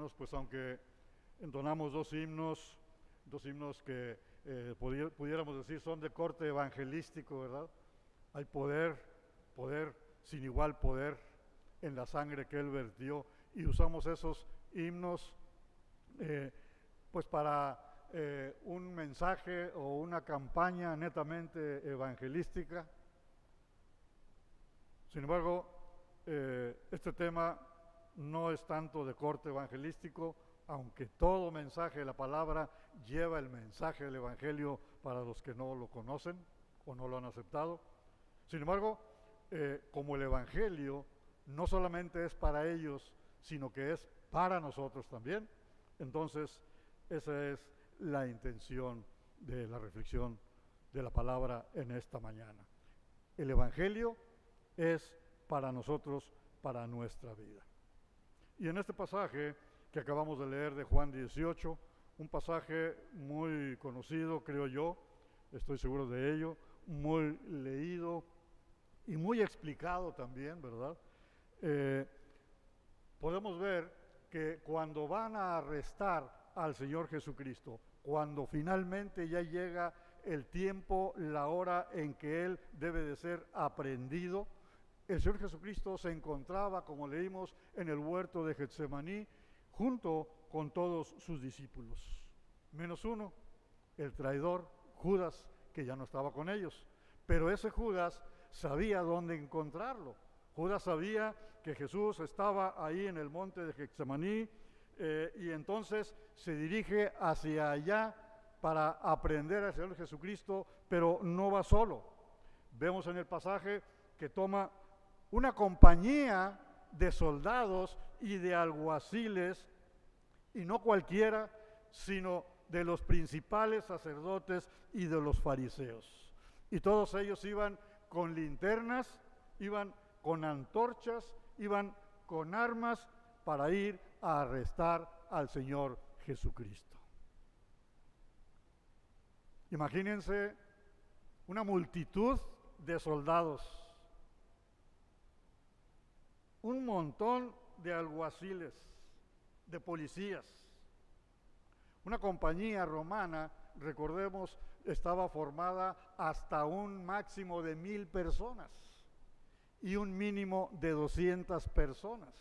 hermanos, pues aunque entonamos dos himnos que pudiéramos decir son de corte evangelístico, ¿verdad? Hay poder, sin igual poder en la sangre que Él vertió, y usamos esos himnos pues para un mensaje o una campaña netamente evangelística. Sin embargo, este tema no es tanto de corte evangelístico, aunque todo mensaje de la palabra lleva el mensaje del Evangelio para los que no lo conocen o no lo han aceptado. Sin embargo, como el Evangelio no solamente es para ellos, sino que es para nosotros también, entonces esa es la intención de la reflexión de la palabra en esta mañana. El Evangelio es para nosotros, para nuestra vida. Y en este pasaje que acabamos de leer de Juan 18, un pasaje muy conocido, creo yo, estoy seguro de ello, muy leído y muy explicado también, ¿verdad? Podemos ver que cuando van a arrestar al Señor Jesucristo, cuando finalmente ya llega el tiempo, la hora en que Él debe de ser aprehendido, el Señor Jesucristo se encontraba, como leímos, en el huerto de Getsemaní, junto con todos sus discípulos, menos uno, el traidor Judas, que ya no estaba con ellos. Pero ese Judas sabía dónde encontrarlo. Judas sabía que Jesús estaba ahí en el monte de Getsemaní, y entonces se dirige hacia allá para aprender al Señor Jesucristo, pero no va solo. Vemos en el pasaje que toma una compañía de soldados y de alguaciles, y no cualquiera, sino de los principales sacerdotes y de los fariseos. Y todos ellos iban con linternas, iban con antorchas, iban con armas para ir a arrestar al Señor Jesucristo. Imagínense una multitud de soldados, un montón de alguaciles, de policías. Una compañía romana, recordemos, estaba formada hasta un máximo de 1000 personas y un mínimo de 200 personas.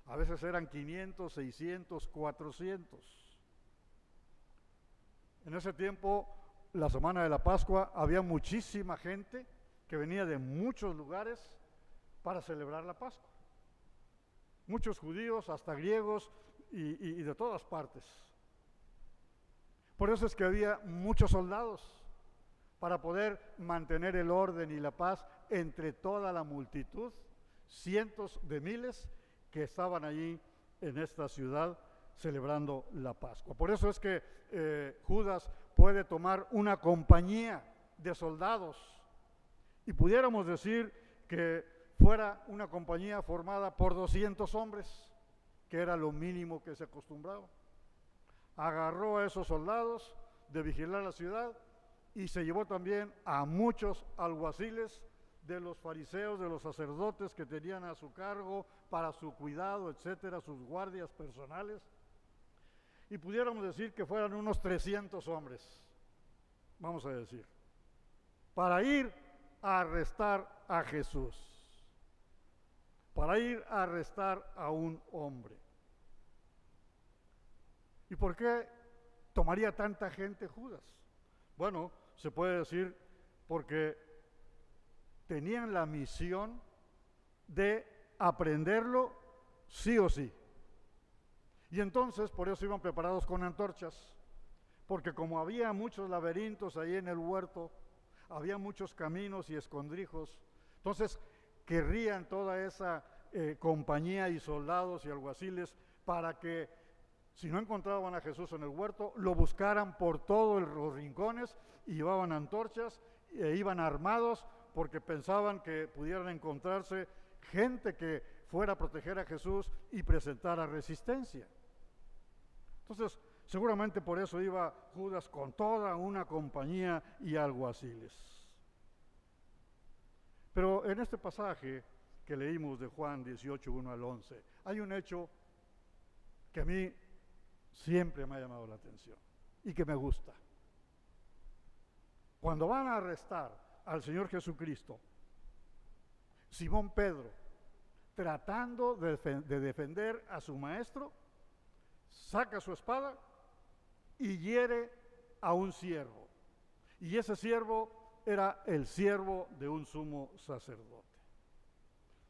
A veces eran 500, 600, 400. En ese tiempo, la semana de la Pascua, había muchísima gente que venía de muchos lugares para celebrar la Pascua. Muchos judíos, hasta griegos y de todas partes. Por eso es que había muchos soldados para poder mantener el orden y la paz entre toda la multitud, cientos de miles que estaban allí en esta ciudad celebrando la Pascua. Por eso es que Judas puede tomar una compañía de soldados, y pudiéramos decir que fuera una compañía formada por 200 hombres, que era lo mínimo que se acostumbraba. Agarró a esos soldados de vigilar la ciudad y se llevó también a muchos alguaciles de los fariseos, de los sacerdotes que tenían a su cargo para su cuidado, etcétera, sus guardias personales. Y pudiéramos decir que fueran unos 300 hombres, vamos a decir, para ir a arrestar a Jesús, para ir a arrestar a un hombre. ¿Y por qué tomaría tanta gente Judas? Bueno, se puede decir porque tenían la misión de aprenderlo sí o sí. Y entonces por eso iban preparados con antorchas, porque como había muchos laberintos ahí en el huerto, había muchos caminos y escondrijos, entonces querrían toda esa compañía y soldados y alguaciles para que, si no encontraban a Jesús en el huerto, lo buscaran por todos los rincones y llevaban antorchas e iban armados porque pensaban que pudieran encontrarse gente que fuera a proteger a Jesús y presentara resistencia. Entonces, seguramente por eso iba Judas con toda una compañía y alguaciles. Pero en este pasaje que leímos de Juan 18, 1 al 11, hay un hecho que a mí siempre me ha llamado la atención y que me gusta. Cuando van a arrestar al Señor Jesucristo, Simón Pedro, tratando de defender a su maestro, saca su espada y hiere a un siervo. Y ese siervo era el siervo de un sumo sacerdote.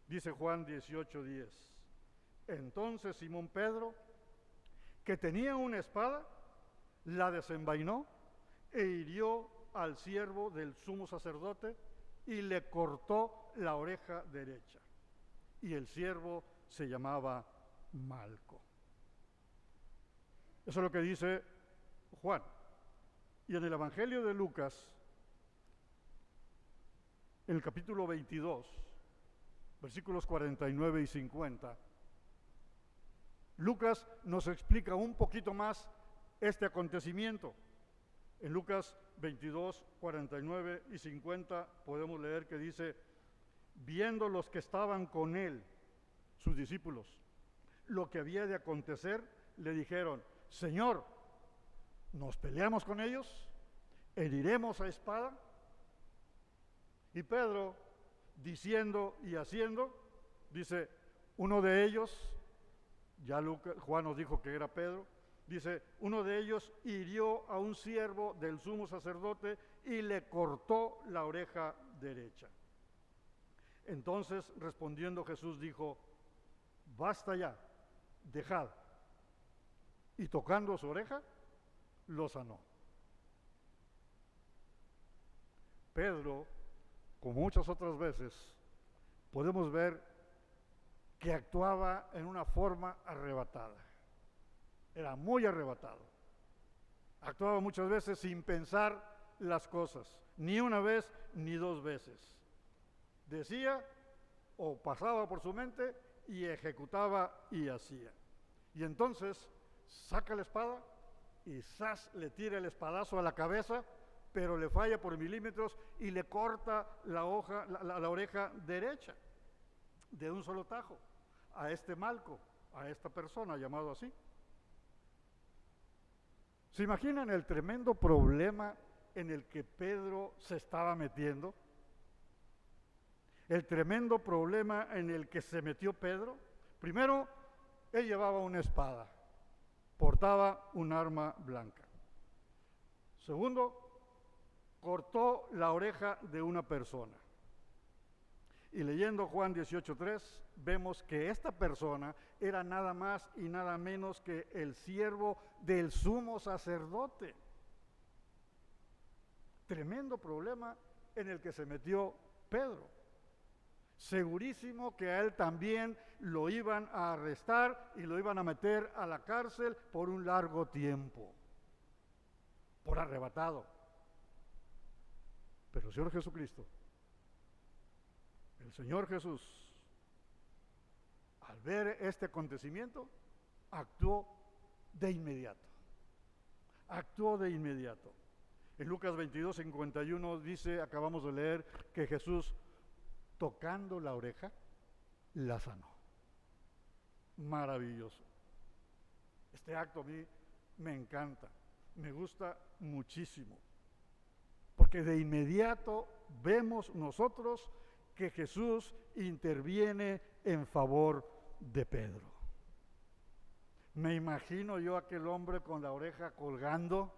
Dice Juan 18:10. Entonces Simón Pedro, que tenía una espada, la desenvainó e hirió al siervo del sumo sacerdote y le cortó la oreja derecha. Y el siervo se llamaba Malco. Eso es lo que dice Juan. Y en el Evangelio de Lucas, en el capítulo 22, versículos 49 y 50, Lucas nos explica un poquito más este acontecimiento. En Lucas 22, 49 y 50 podemos leer que dice: viendo los que estaban con él, sus discípulos, lo que había de acontecer, le dijeron: Señor, ¿nos peleamos con ellos? ¿Heriremos a espada? Y Pedro, diciendo y haciendo, dice, uno de ellos, ya Juan nos dijo que era Pedro, dice, uno de ellos hirió a un siervo del sumo sacerdote y le cortó la oreja derecha. Entonces, respondiendo Jesús, dijo: basta ya, dejad. Y tocando su oreja, lo sanó. Pedro, como muchas otras veces, podemos ver que actuaba en una forma arrebatada. Era muy arrebatado. Actuaba muchas veces sin pensar las cosas, ni una vez ni dos veces. Decía o pasaba por su mente y ejecutaba y hacía. Y entonces saca la espada y ¡zas!, le tira el espadazo a la cabeza, pero le falla por milímetros y le corta la oreja derecha de un solo tajo a este Malco, a esta persona llamado así. ¿Se imaginan el tremendo problema en el que Pedro se estaba metiendo? El tremendo problema en el que se metió Pedro. Primero, él llevaba una espada, portaba un arma blanca. Segundo, cortó la oreja de una persona. Y leyendo Juan 18:3, vemos que esta persona era nada más y nada menos que el siervo del sumo sacerdote. Tremendo problema en el que se metió Pedro. Segurísimo que a él también lo iban a arrestar y lo iban a meter a la cárcel por un largo tiempo, por arrebatado. Pero el Señor Jesucristo, el Señor Jesús, al ver este acontecimiento, actuó de inmediato. Actuó de inmediato. En Lucas 22:51 dice, acabamos de leer, que Jesús, tocando la oreja, la sanó. Maravilloso. Este acto a mí me encanta, me gusta muchísimo, porque de inmediato vemos nosotros que Jesús interviene en favor de Pedro. Me imagino yo a aquel hombre con la oreja colgando,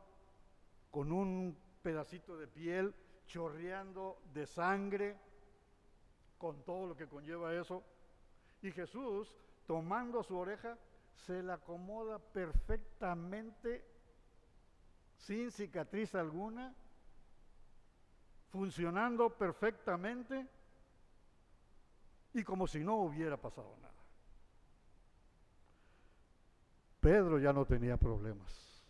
con un pedacito de piel chorreando de sangre, con todo lo que conlleva eso, y Jesús, tomando su oreja, se la acomoda perfectamente, sin cicatriz alguna, funcionando perfectamente, y como si no hubiera pasado nada. Pedro ya no tenía problemas.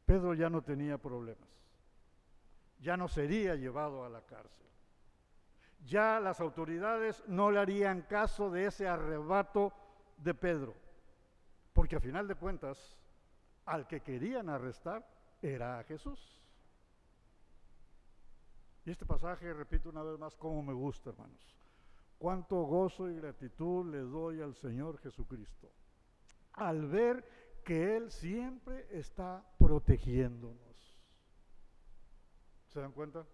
Pedro ya no tenía problemas. Ya no sería llevado a la cárcel. Ya las autoridades no le harían caso de ese arrebato de Pedro, porque a final de cuentas, al que querían arrestar era a Jesús. Y este pasaje, repito una vez más, cómo me gusta, hermanos. Cuánto gozo y gratitud le doy al Señor Jesucristo. al ver que Él siempre está protegiéndonos. ¿Se dan cuenta?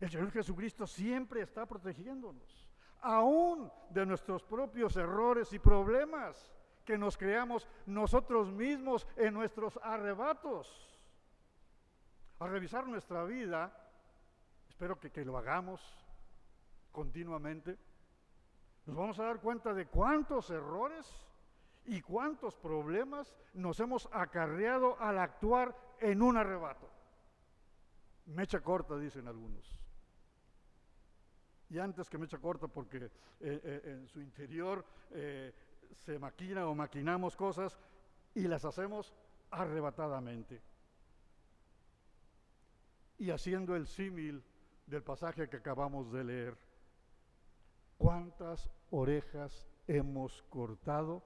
El Señor Jesucristo siempre está protegiéndonos, aún de nuestros propios errores y problemas que nos creamos nosotros mismos en nuestros arrebatos. Al revisar nuestra vida, espero que lo hagamos continuamente, nos vamos a dar cuenta de cuántos errores y cuántos problemas nos hemos acarreado al actuar en un arrebato. Mecha corta, dicen algunos. Y antes que mecha corta, porque en su interior se maquina o maquinamos cosas y las hacemos arrebatadamente. Y haciendo el símil del pasaje que acabamos de leer, ¿cuántas orejas hemos cortado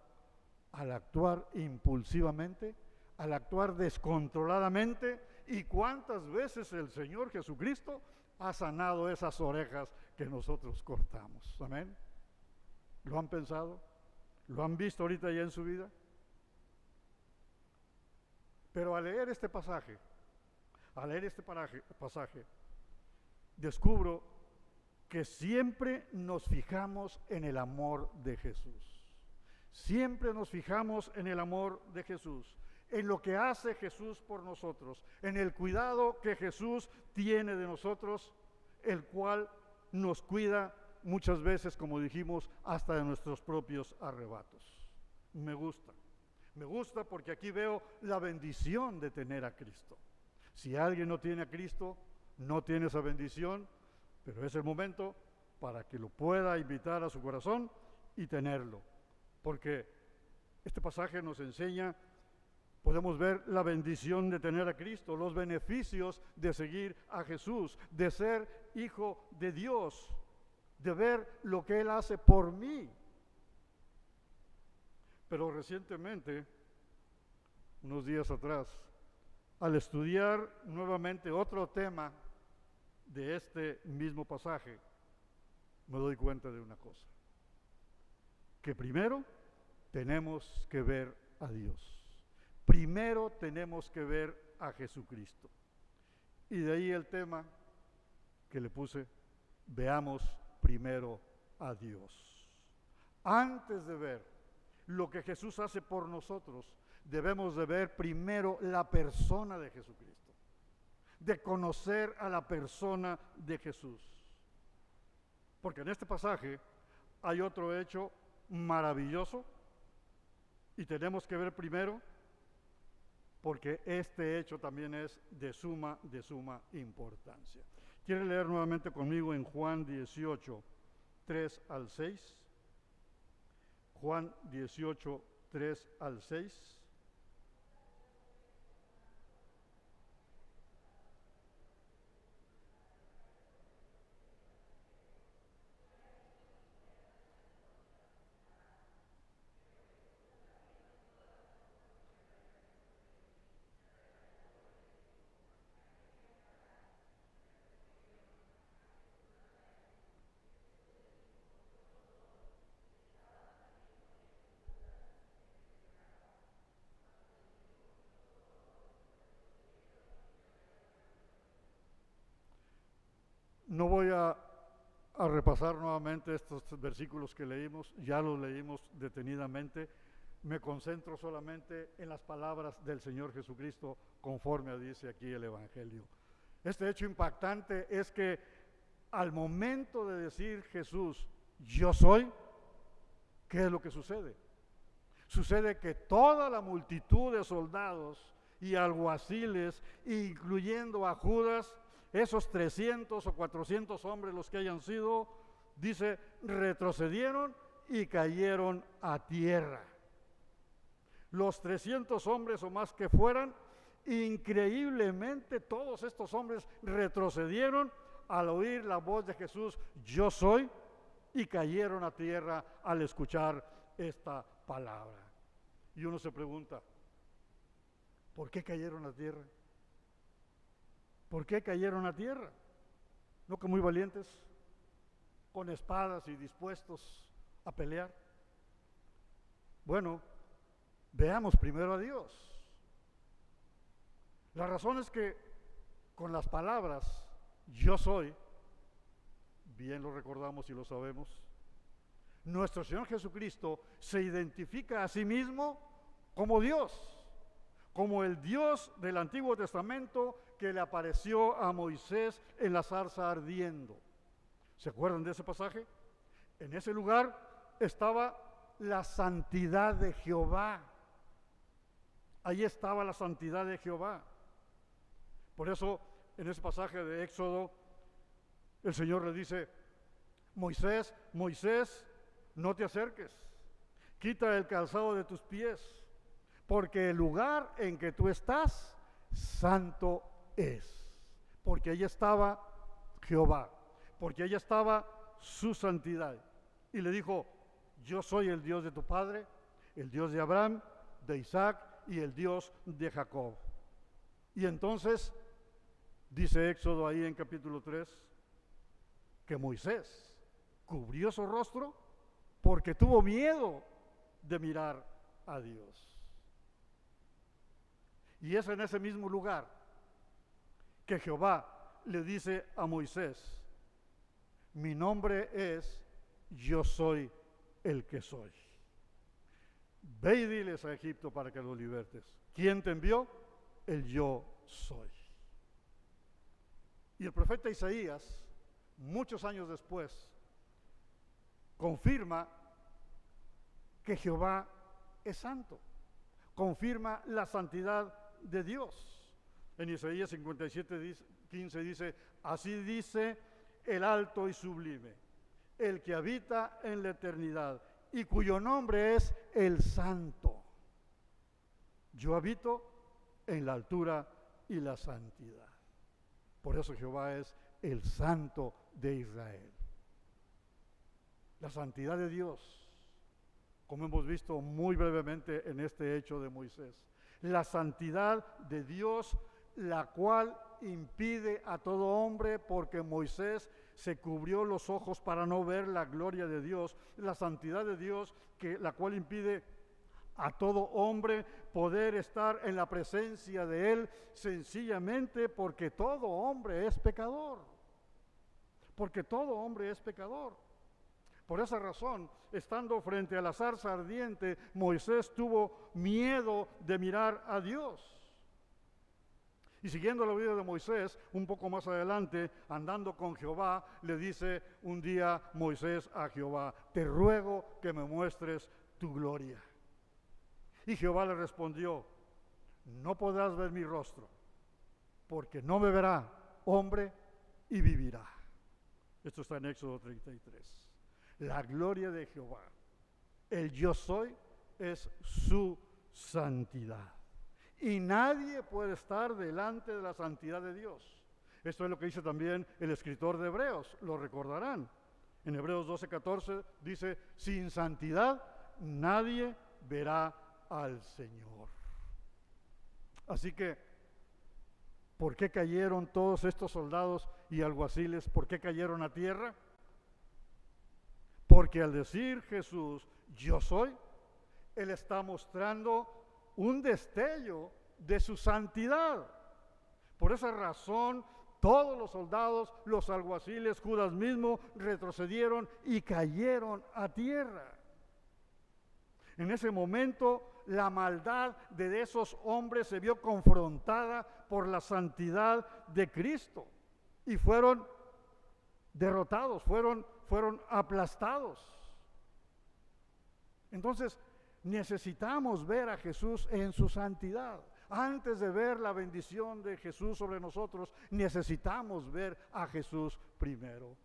al actuar impulsivamente, al actuar descontroladamente? ¿Y cuántas veces el Señor Jesucristo ha sanado esas orejas que nosotros cortamos? Amén. ¿Lo han pensado? ¿Lo han visto ahorita ya en su vida? Pero al leer este pasaje, descubro que siempre nos fijamos en el amor de Jesús. Siempre nos fijamos en el amor de Jesús, en lo que hace Jesús por nosotros, en el cuidado que Jesús tiene de nosotros, el cual nos cuida muchas veces, como dijimos, hasta de nuestros propios arrebatos. Me gusta porque aquí veo la bendición de tener a Cristo. Si alguien no tiene a Cristo, no tiene esa bendición, pero es el momento para que lo pueda invitar a su corazón y tenerlo. Porque este pasaje nos enseña, podemos ver la bendición de tener a Cristo, los beneficios de seguir a Jesús, de ser hijo de Dios, de ver lo que Él hace por mí. Pero recientemente, unos días atrás, al estudiar nuevamente otro tema de este mismo pasaje, me doy cuenta de una cosa, que primero tenemos que ver a Dios, primero tenemos que ver a Jesucristo. Y de ahí el tema que le puse, veamos primero a Dios. Antes de ver lo que Jesús hace por nosotros, debemos de ver primero la persona de Jesucristo, de conocer a la persona de Jesús. Porque en este pasaje hay otro hecho maravilloso y tenemos que ver primero porque este hecho también es de suma importancia. ¿Quiere leer nuevamente conmigo en Juan 18, 3 al 6? Juan 18, 3 al 6. No voy a repasar nuevamente estos versículos que leímos, ya los leímos detenidamente. Me concentro solamente en las palabras del Señor Jesucristo conforme dice aquí el Evangelio. Este hecho impactante es que al momento de decir Jesús, yo soy, ¿qué es lo que sucede? Sucede que toda la multitud de soldados y alguaciles, incluyendo a Judas, esos 300 o 400 hombres, los que hayan sido, dice, retrocedieron y cayeron a tierra. Los 300 hombres o más que fueran, increíblemente todos estos hombres retrocedieron al oír la voz de Jesús, yo soy, y cayeron a tierra al escuchar esta palabra. Y uno se pregunta, ¿por qué cayeron a tierra? ¿Por qué cayeron a tierra? ¿No que muy valientes, con espadas y dispuestos a pelear? Bueno, Veamos primero a Dios. La razón es que con las palabras yo soy, bien lo recordamos y lo sabemos, nuestro Señor Jesucristo se identifica a sí mismo como Dios, como el Dios del Antiguo Testamento que le apareció a Moisés en la zarza ardiendo. ¿Se acuerdan de ese pasaje? En ese lugar estaba la santidad de Jehová. Ahí estaba la santidad de Jehová. Por eso, en ese pasaje de Éxodo, el Señor le dice: Moisés, Moisés, no te acerques, quita el calzado de tus pies, porque el lugar en que tú estás, santo es. Porque ahí estaba Jehová, porque ahí estaba su santidad. Y le dijo: yo soy el Dios de tu padre, el Dios de Abraham, de Isaac y el Dios de Jacob. Y entonces dice Éxodo ahí en capítulo 3 que Moisés cubrió su rostro porque tuvo miedo de mirar a Dios. Y es en ese mismo lugar que Jehová le dice a Moisés: mi nombre es Yo soy el que soy. Ve y diles a Egipto para que los libertes. ¿Quién te envió? El Yo soy. Y el profeta Isaías, muchos años después, confirma que Jehová es santo, confirma la santidad de Dios. En Isaías 57:15 dice: así dice el alto y sublime, el que habita en la eternidad y cuyo nombre es el Santo. Yo habito en la altura y la santidad. Por eso Jehová es el Santo de Israel. La santidad de Dios, como hemos visto muy brevemente en este hecho de Moisés. La santidad de Dios, la cual impide a todo hombre, porque Moisés se cubrió los ojos para no ver la gloria de Dios. La santidad de Dios, la cual impide a todo hombre poder estar en la presencia de Él, sencillamente porque todo hombre es pecador. Porque todo hombre es pecador. Por esa razón, estando frente a la zarza ardiente, Moisés tuvo miedo de mirar a Dios. Y siguiendo la vida de Moisés, un poco más adelante, andando con Jehová, le dice un día Moisés a Jehová: te ruego que me muestres tu gloria. Y Jehová le respondió: no podrás ver mi rostro, porque no me verá hombre y vivirá. Esto está en Éxodo 33. La gloria de Jehová, el yo soy, es su santidad. Y nadie puede estar delante de la santidad de Dios. Esto es lo que dice también el escritor de Hebreos, lo recordarán. En Hebreos 12:14 dice: sin santidad nadie verá al Señor. Así que, ¿por qué cayeron todos estos soldados y alguaciles? ¿Por qué cayeron a tierra? Porque al decir Jesús, yo soy, Él está mostrando un destello de su santidad. Por esa razón, todos los soldados, los alguaciles, Judas mismo, retrocedieron y cayeron a tierra. En ese momento, la maldad de esos hombres se vio confrontada por la santidad de Cristo y fueron derrotados, fueron aplastados. Entonces, necesitamos ver a Jesús en su santidad. Antes de ver la bendición de Jesús sobre nosotros, necesitamos ver a Jesús primero.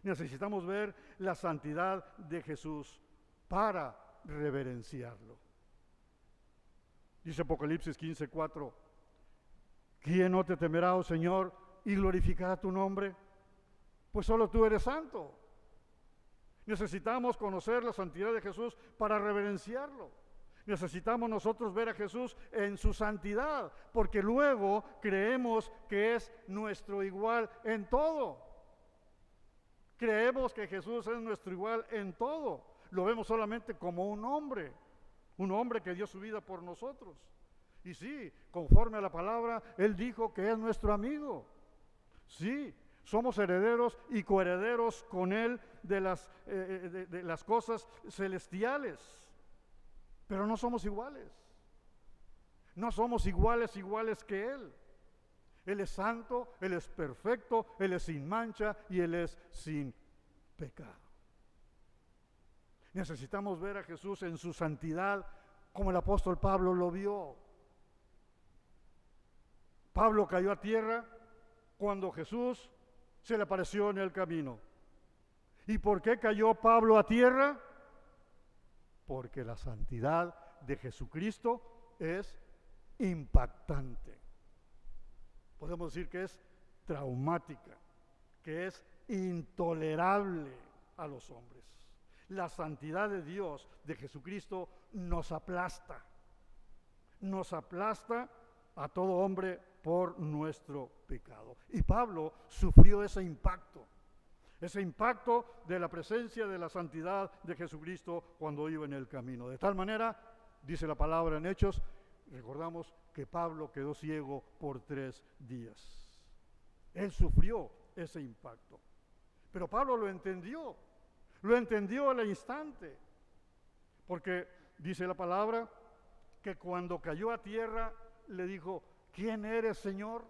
Necesitamos ver la santidad de Jesús para reverenciarlo. Dice Apocalipsis 15:4: ¿quién no te temerá, oh Señor, y glorificará tu nombre? Pues solo tú eres santo. Necesitamos conocer la santidad de Jesús para reverenciarlo. Necesitamos nosotros ver a Jesús en su santidad, porque luego creemos que es nuestro igual en todo. Creemos que Jesús es nuestro igual en todo. Lo vemos solamente como un hombre un hombre que dio su vida por nosotros. Y sí, conforme a la palabra, Él dijo que es nuestro amigo. Sí, somos herederos y coherederos con Él de las cosas celestiales, pero no somos iguales. No somos iguales que Él. Él es santo, Él es perfecto, Él es sin mancha y Él es sin pecado. Necesitamos ver a Jesús en su santidad como el apóstol Pablo lo vio. Pablo cayó a tierra cuando Jesús se le apareció en el camino. ¿Y por qué cayó Pablo a tierra? Porque la santidad de Jesucristo es impactante. Podemos decir que es traumática, que es intolerable a los hombres. La santidad de Dios, de Jesucristo, nos aplasta a todo hombre por nuestro pecado. Y Pablo sufrió ese impacto de la presencia de la santidad de Jesucristo cuando iba en el camino. De tal manera, dice la palabra en Hechos, recordamos que Pablo quedó ciego por 3 días. Él sufrió ese impacto. Pero Pablo lo entendió al instante, porque dice la palabra que cuando cayó a tierra le dijo: ¿quién eres, Señor?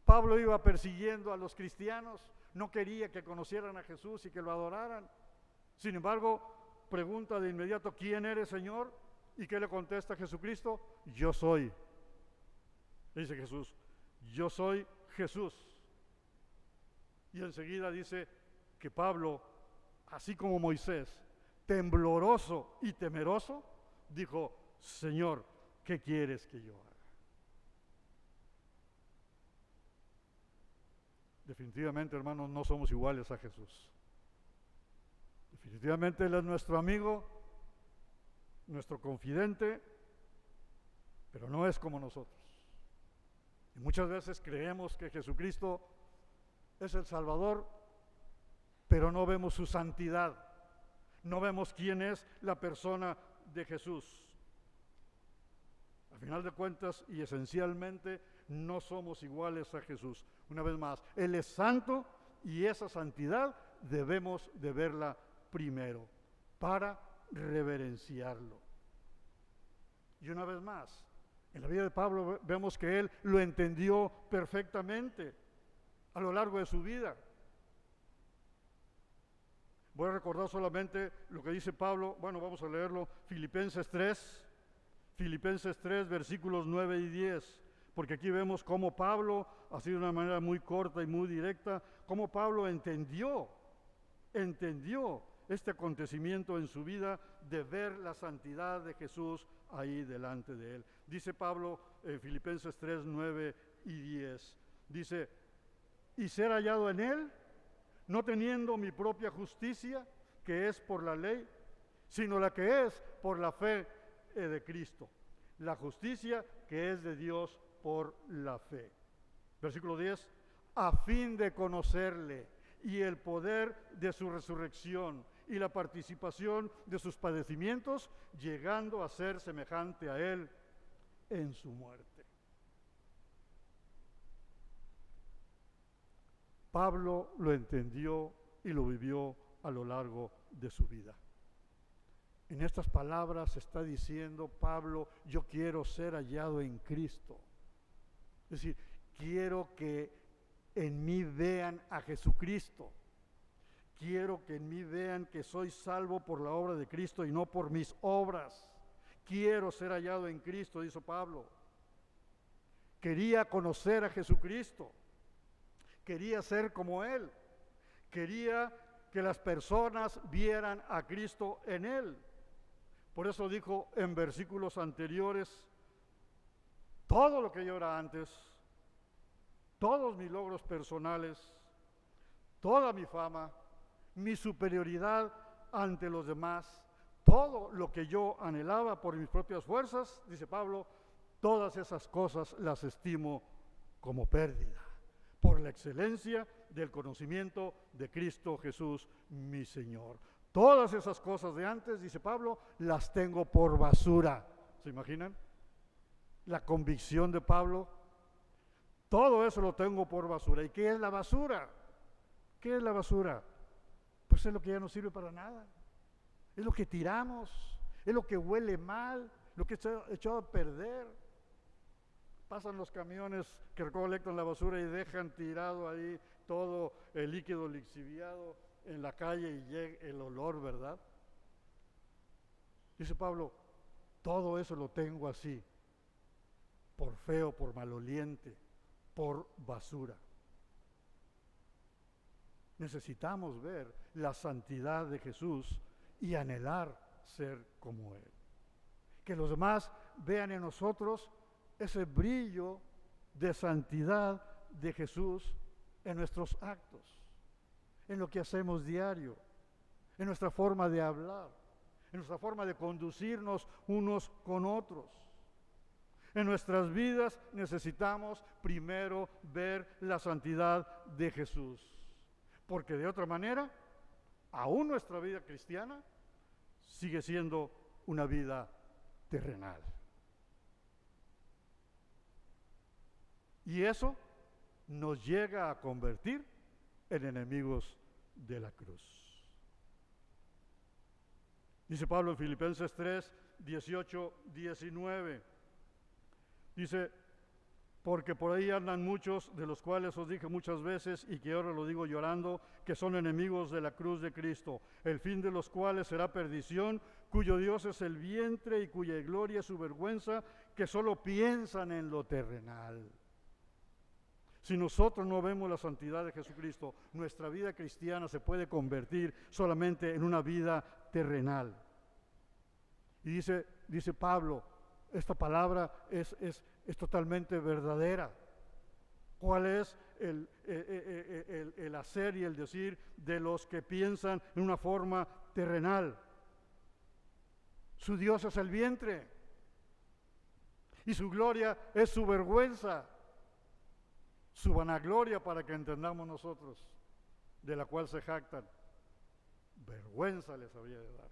Pablo iba persiguiendo a los cristianos, no quería que conocieran a Jesús y que lo adoraran. Sin embargo, pregunta de inmediato: ¿quién eres, Señor? ¿Y qué le contesta Jesucristo? Yo soy. Dice Jesús: yo soy Jesús. Y enseguida dice que Pablo, así como Moisés, tembloroso y temeroso, dijo: Señor, ¿qué quieres que yo haga? Definitivamente, hermanos, no somos iguales a Jesús. Definitivamente Él es nuestro amigo, nuestro confidente, pero no es como nosotros. Y muchas veces creemos que Jesucristo es el Salvador, pero no vemos su santidad, no vemos quién es la persona de Jesús. Al final de cuentas y esencialmente no somos iguales a Jesús. Una vez más, Él es santo y esa santidad debemos de verla primero para reverenciarlo. Y una vez más, en la vida de Pablo vemos que él lo entendió perfectamente a lo largo de su vida. Voy a recordar solamente lo que dice Pablo. Bueno, vamos a leerlo. Filipenses 3, versículos 9 y 10. Porque aquí vemos cómo Pablo, así de una manera muy corta y muy directa, cómo Pablo entendió este acontecimiento en su vida de ver la santidad de Jesús ahí delante de él. Dice Pablo en Filipenses 3, 9 y 10. Dice: y ser hallado en él, no teniendo mi propia justicia, que es por la ley, sino la que es por la fe de Cristo. La justicia que es de Dios por la fe. Versículo 10, a fin de conocerle y el poder de su resurrección y la participación de sus padecimientos, llegando a ser semejante a él en su muerte. Pablo lo entendió y lo vivió a lo largo de su vida. En estas palabras está diciendo Pablo: yo quiero ser hallado en Cristo. Es decir, quiero que en mí vean a Jesucristo. Quiero que en mí vean que soy salvo por la obra de Cristo y no por mis obras. Quiero ser hallado en Cristo, dice Pablo. Quería conocer a Jesucristo. Quería ser como Él. Quería que las personas vieran a Cristo en Él. Por eso dijo en versículos anteriores: todo lo que yo era antes, todos mis logros personales, toda mi fama, mi superioridad ante los demás, todo lo que yo anhelaba por mis propias fuerzas, dice Pablo, todas esas cosas las estimo como pérdida, por la excelencia del conocimiento de Cristo Jesús, mi Señor. Todas esas cosas de antes, dice Pablo, las tengo por basura. ¿Se imaginan? La convicción de Pablo. Todo eso lo tengo por basura. ¿Y qué es la basura? ¿Qué es la basura? Pues es lo que ya no sirve para nada. Es lo que tiramos, es lo que huele mal, lo que está echado a perder. Pasan los camiones que recolectan la basura y dejan tirado ahí todo el líquido lixiviado en la calle y llega el olor, ¿verdad? Dice Pablo, todo eso lo tengo así, por feo, por maloliente, por basura. Necesitamos ver la santidad de Jesús y anhelar ser como Él. Que los demás vean en nosotros ese brillo de santidad de Jesús en nuestros actos, en lo que hacemos diario, en nuestra forma de hablar, en nuestra forma de conducirnos unos con otros. En nuestras vidas necesitamos primero ver la santidad de Jesús, porque de otra manera, aún nuestra vida cristiana sigue siendo una vida terrenal. Y eso nos llega a convertir en enemigos de la cruz. Dice Pablo en Filipenses 3, 18, 19. Dice, porque por ahí andan muchos, de los cuales os dije muchas veces, y que ahora lo digo llorando, que son enemigos de la cruz de Cristo, el fin de los cuales será perdición, cuyo Dios es el vientre y cuya gloria es su vergüenza, que solo piensan en lo terrenal. Si nosotros no vemos la santidad de Jesucristo, nuestra vida cristiana se puede convertir solamente en una vida terrenal. Y dice Pablo, esta palabra es totalmente verdadera. ¿Cuál es el hacer y el decir de los que piensan en una forma terrenal? Su Dios es el vientre y su gloria es su vergüenza. Su vanagloria, para que entendamos nosotros, de la cual se jactan, vergüenza les habría de dar,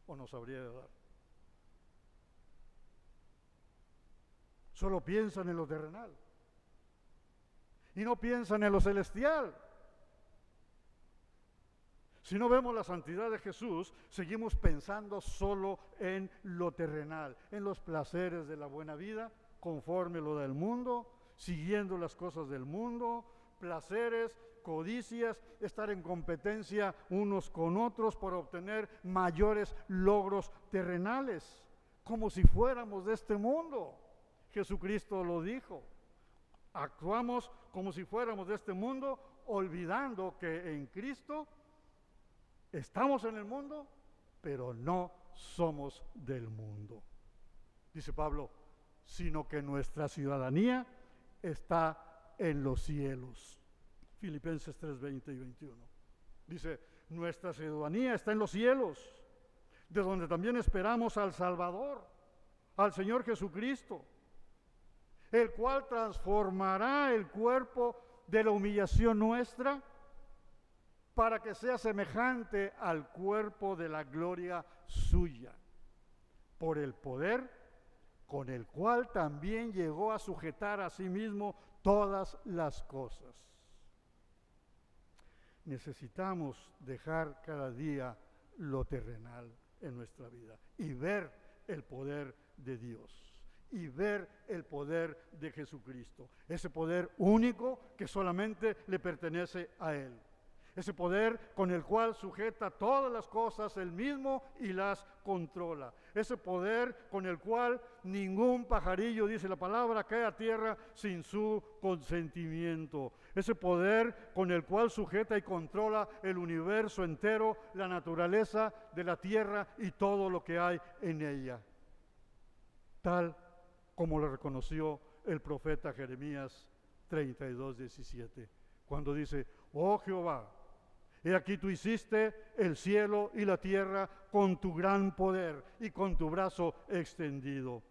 o nos habría de dar. Solo piensan en lo terrenal y no piensan en lo celestial. Si no vemos la santidad de Jesús, seguimos pensando solo en lo terrenal, en los placeres de la buena vida, conforme lo del mundo, siguiendo las cosas del mundo, placeres, codicias, estar en competencia unos con otros por obtener mayores logros terrenales, como si fuéramos de este mundo. Jesucristo lo dijo. Actuamos como si fuéramos de este mundo, olvidando que en Cristo estamos en el mundo, pero no somos del mundo. Dice Pablo, sino que nuestra ciudadanía está en los cielos. Filipenses 3, 20 y 21. Dice, nuestra ciudadanía está en los cielos, de donde también esperamos al Salvador, al Señor Jesucristo, el cual transformará el cuerpo de la humillación nuestra para que sea semejante al cuerpo de la gloria suya, por el poder con el cual también llegó a sujetar a sí mismo todas las cosas. Necesitamos dejar cada día lo terrenal en nuestra vida y ver el poder de Dios y ver el poder de Jesucristo, ese poder único que solamente le pertenece a Él. Ese poder con el cual sujeta todas las cosas él mismo y las controla. Ese poder con el cual ningún pajarillo, dice la palabra, cae a tierra sin su consentimiento. Ese poder con el cual sujeta y controla el universo entero, la naturaleza de la tierra y todo lo que hay en ella. Tal como lo reconoció el profeta Jeremías 32, 17, cuando dice, oh Jehová, he aquí tú hiciste el cielo y la tierra con tu gran poder y con tu brazo extendido.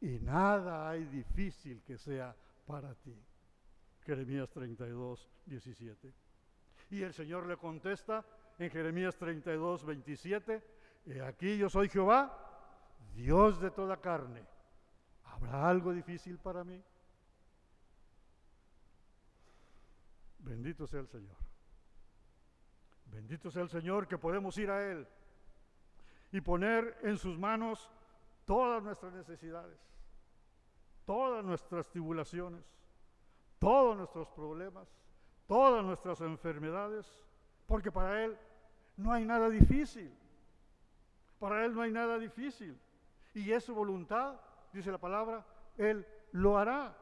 Y nada hay difícil que sea para ti. Jeremías 32, 17. Y el Señor le contesta en Jeremías 32, 27, "He aquí yo soy Jehová, Dios de toda carne. ¿Habrá algo difícil para mí?" Bendito sea el Señor. Bendito sea el Señor que podemos ir a Él y poner en sus manos todas nuestras necesidades, todas nuestras tribulaciones, todos nuestros problemas, todas nuestras enfermedades, porque para Él no hay nada difícil. Para Él no hay nada difícil. Y es su voluntad, dice la palabra, Él lo hará.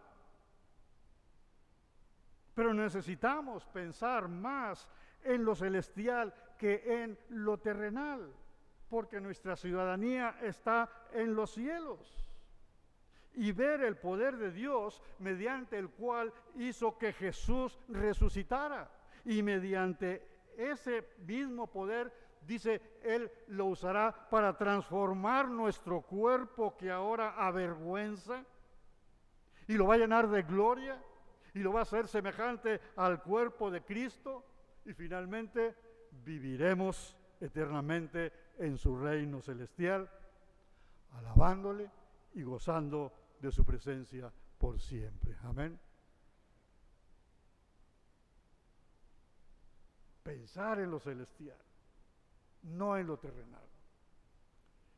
Pero necesitamos pensar más en lo celestial que en lo terrenal, porque nuestra ciudadanía está en los cielos. Y ver el poder de Dios mediante el cual hizo que Jesús resucitara. Y mediante ese mismo poder, dice, Él lo usará para transformar nuestro cuerpo que ahora avergüenza y lo va a llenar de gloria y lo va a hacer semejante al cuerpo de Cristo y finalmente viviremos eternamente en su reino celestial, alabándole y gozando de su presencia por siempre. Amén. Pensar en lo celestial, no en lo terrenal.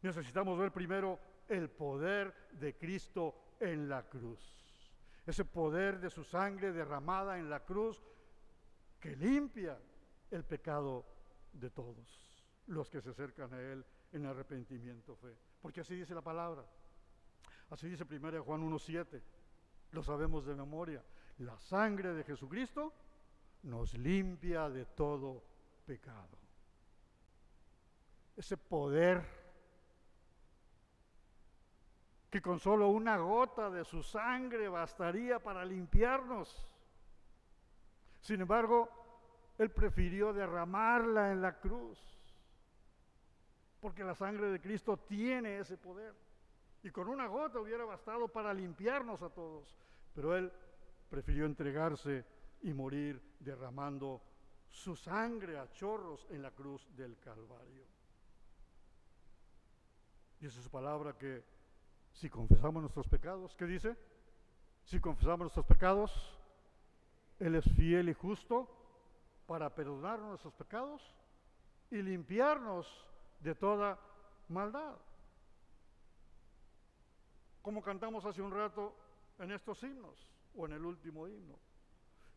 Necesitamos ver primero el poder de Cristo en la cruz. Ese poder de su sangre derramada en la cruz que limpia el pecado de todos los que se acercan a Él en arrepentimiento, fe. Porque así dice la palabra. Así dice 1 Juan 1:7. Lo sabemos de memoria. La sangre de Jesucristo nos limpia de todo pecado. Ese poder que con solo una gota de su sangre bastaría para limpiarnos. Sin embargo, Él prefirió derramarla en la cruz, porque la sangre de Cristo tiene ese poder. Y con una gota hubiera bastado para limpiarnos a todos, pero Él prefirió entregarse y morir derramando su sangre a chorros en la cruz del Calvario. Dice su palabra que si confesamos nuestros pecados, ¿qué dice? Si confesamos nuestros pecados, Él es fiel y justo para perdonar nuestros pecados y limpiarnos de toda maldad. Como cantamos hace un rato en estos himnos o en el último himno.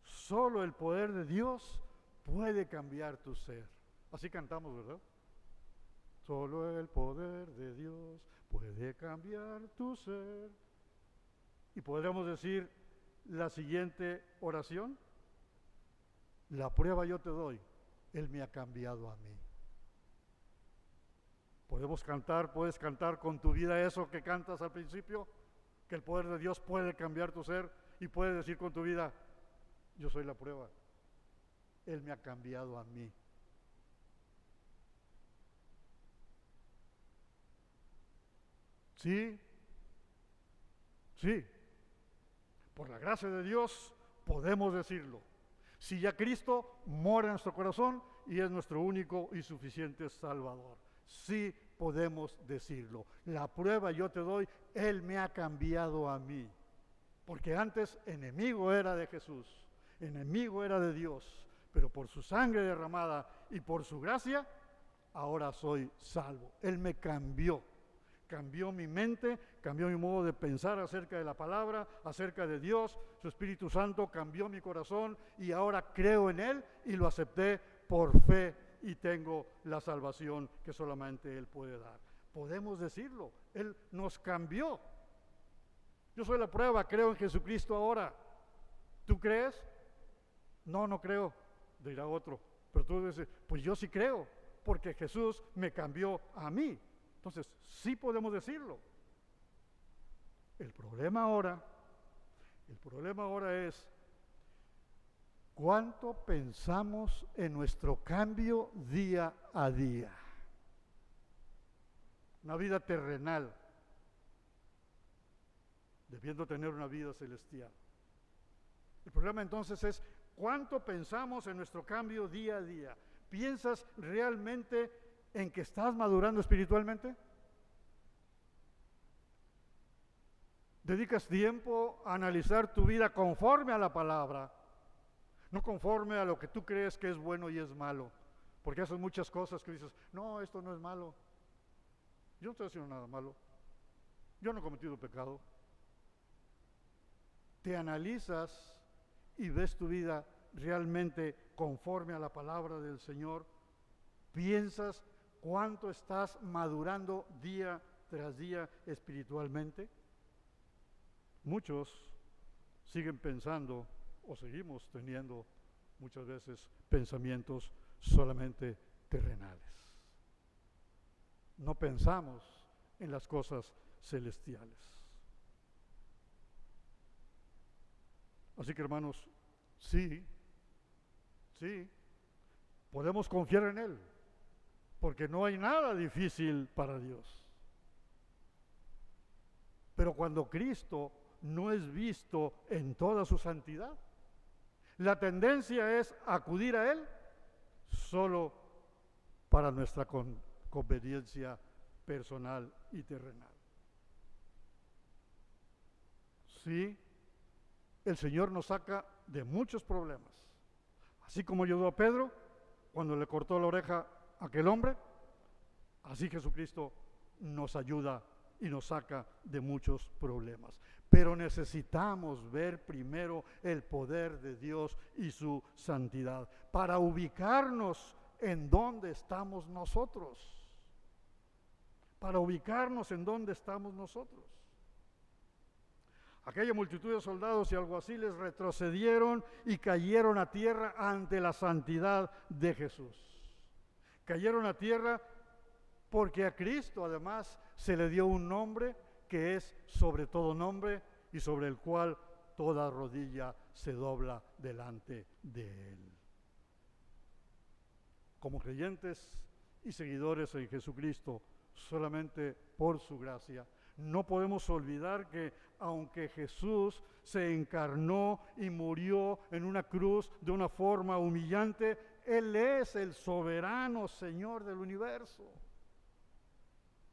Solo el poder de Dios puede cambiar tu ser. Así cantamos, ¿verdad? Solo el poder de Dios puede cambiar tu ser. Y podríamos decir la siguiente oración: la prueba yo te doy, Él me ha cambiado a mí. Puedes cantar con tu vida eso que cantas al principio, que el poder de Dios puede cambiar tu ser, y puedes decir con tu vida: yo soy la prueba, Él me ha cambiado a mí. Sí, sí, por la gracia de Dios podemos decirlo. Si ya Cristo mora en nuestro corazón y es nuestro único y suficiente Salvador, sí podemos decirlo. La prueba yo te doy, Él me ha cambiado a mí. Porque antes enemigo era de Jesús, enemigo era de Dios, pero por su sangre derramada y por su gracia, ahora soy salvo. Él me cambió. Cambió mi mente, cambió mi modo de pensar acerca de la palabra, acerca de Dios. Su Espíritu Santo cambió mi corazón y ahora creo en Él y lo acepté por fe y tengo la salvación que solamente Él puede dar. Podemos decirlo, Él nos cambió. Yo soy la prueba, creo en Jesucristo ahora. ¿Tú crees? No, no creo, dirá otro. Pero tú dices, pues yo sí creo, porque Jesús me cambió a mí. Entonces, sí podemos decirlo. El problema ahora es cuánto pensamos en nuestro cambio día a día. Una vida terrenal, debiendo tener una vida celestial. El problema entonces es cuánto pensamos en nuestro cambio día a día. ¿Piensas realmente en que estás madurando espiritualmente? ¿Dedicas tiempo a analizar tu vida conforme a la palabra, no conforme a lo que tú crees que es bueno y es malo? Porque haces muchas cosas que dices, no, esto no es malo. Yo no estoy haciendo nada malo. Yo no he cometido pecado. Te analizas y ves tu vida realmente conforme a la palabra del Señor. Piensas cuánto estás madurando día tras día espiritualmente. Muchos siguen pensando o seguimos teniendo muchas veces pensamientos solamente terrenales. No pensamos en las cosas celestiales. Así que, hermanos, sí, podemos confiar en Él, porque no hay nada difícil para Dios. Pero cuando Cristo no es visto en toda su santidad, la tendencia es acudir a Él solo para nuestra conveniencia personal y terrenal. Sí, el Señor nos saca de muchos problemas. Así como ayudó a Pedro cuando le cortó la oreja a aquel hombre, así Jesucristo nos ayuda y nos saca de muchos problemas. Pero necesitamos ver primero el poder de Dios y su santidad para ubicarnos en dónde estamos nosotros. Para ubicarnos en dónde estamos nosotros. Aquella multitud de soldados y alguaciles retrocedieron y cayeron a tierra ante la santidad de Jesús. Cayeron a tierra porque a Cristo además se le dio un nombre que es sobre todo nombre y sobre el cual toda rodilla se dobla delante de Él. Como creyentes y seguidores en Jesucristo, solamente por su gracia, no podemos olvidar que aunque Jesús se encarnó y murió en una cruz de una forma humillante, Él es el soberano Señor del universo.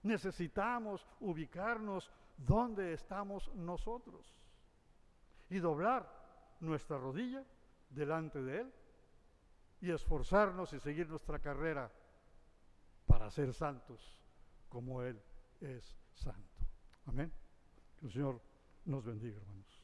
Necesitamos ubicarnos donde estamos nosotros y doblar nuestra rodilla delante de Él y esforzarnos y seguir nuestra carrera para ser santos como Él es santo. Amén. Que el Señor nos bendiga, hermanos.